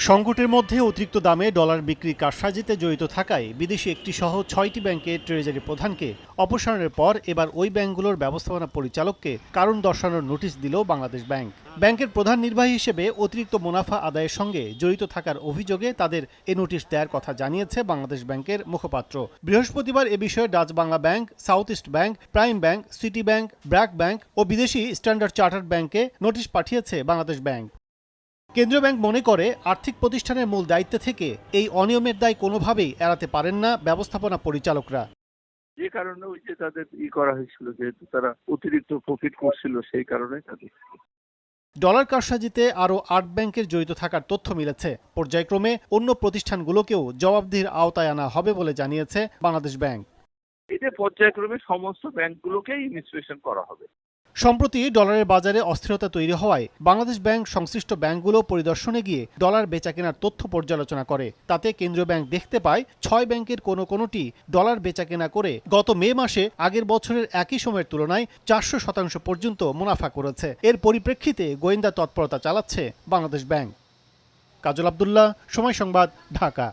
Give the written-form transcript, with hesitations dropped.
সংকটের মধ্যে অতিরিক্ত দামে ডলার বিক্রি কারসাজিতে জড়িত থাকায় বিদেশি একটি সহ ৬টি ব্যাংকের ট্রেজারি প্রধানকে অপসারণের পর এবার ওই ব্যাংকগুলোর ব্যবস্থাপনা পরিচালককে কারণ দর্শানোর নোটিশ দিল বাংলাদেশ ব্যাংক। ব্যাংকের প্রধান নির্বাহী হিসেবে অতিরিক্ত মুনাফা আদায়ের সঙ্গে জড়িত থাকার অভিযোগে তাদের এ নোটিশ দেওয়ার কথা জানিয়েছে বাংলাদেশ ব্যাংকের মুখপাত্র। বৃহস্পতিবার এ বিষয়ে Dutch Bangla Bank, South East Bank, Prime Bank, City Bank, BRAC Bank ও বিদেশি স্ট্যান্ডার্ড চার্টার্ড ব্যাংকে নোটিশ পাঠিয়েছে বাংলাদেশ ব্যাংক। কেন্দ্রীয় ব্যাংক মনে করে আর্থিক প্রতিষ্ঠানের মূল দায়িত্ব থেকে এই অনিয়মের দায় কোনোভাবেই এড়াতে পারেন না ব্যবস্থাপনা পরিচালকরা। যে কারণে ওই যে তাদের করা হয়েছিল, যেহেতু তারা অতিরিক্ত প্রফিট করছিল, সেই কারণে তাদের ডলার কারসাজিতে আরও ৮ ব্যাংকের জড়িত থাকার তথ্য মিলেছে। পর্যায়ক্রমে অন্য প্রতিষ্ঠানগুলোকেও জবাবদিহির আওতায় আনা হবে বলে জানিয়েছে বাংলাদেশ ব্যাংক। এটা পর্যায়ক্রমে সমস্ত ব্যাংকগুলোকেই ইনস্পেকশন করা হবে। সম্প্রতি ডলারের বাজারে অস্থিরতা তৈরি হওয়ায় বাংলাদেশ ব্যাংক সংশ্লিষ্ট ব্যাংকগুলো পরিদর্শনে গিয়ে ডলার বেচাকেনার তথ্য পর্যালোচনা করে। তাতে কেন্দ্রীয় ব্যাংক দেখতে পায় ৬ ব্যাংকের কোনোটি ডলার বেচাকেনা করে গত মে মাসে আগের বছরের একই সময়ের তুলনায় ৪০০% পর্যন্ত মুনাফা করেছে। এর পরিপ্রেক্ষিতে গোয়েন্দা তৎপরতা চালাচ্ছে বাংলাদেশ ব্যাংক। কাজল আব্দুল্লাহ, সময় সংবাদ, ঢাকা।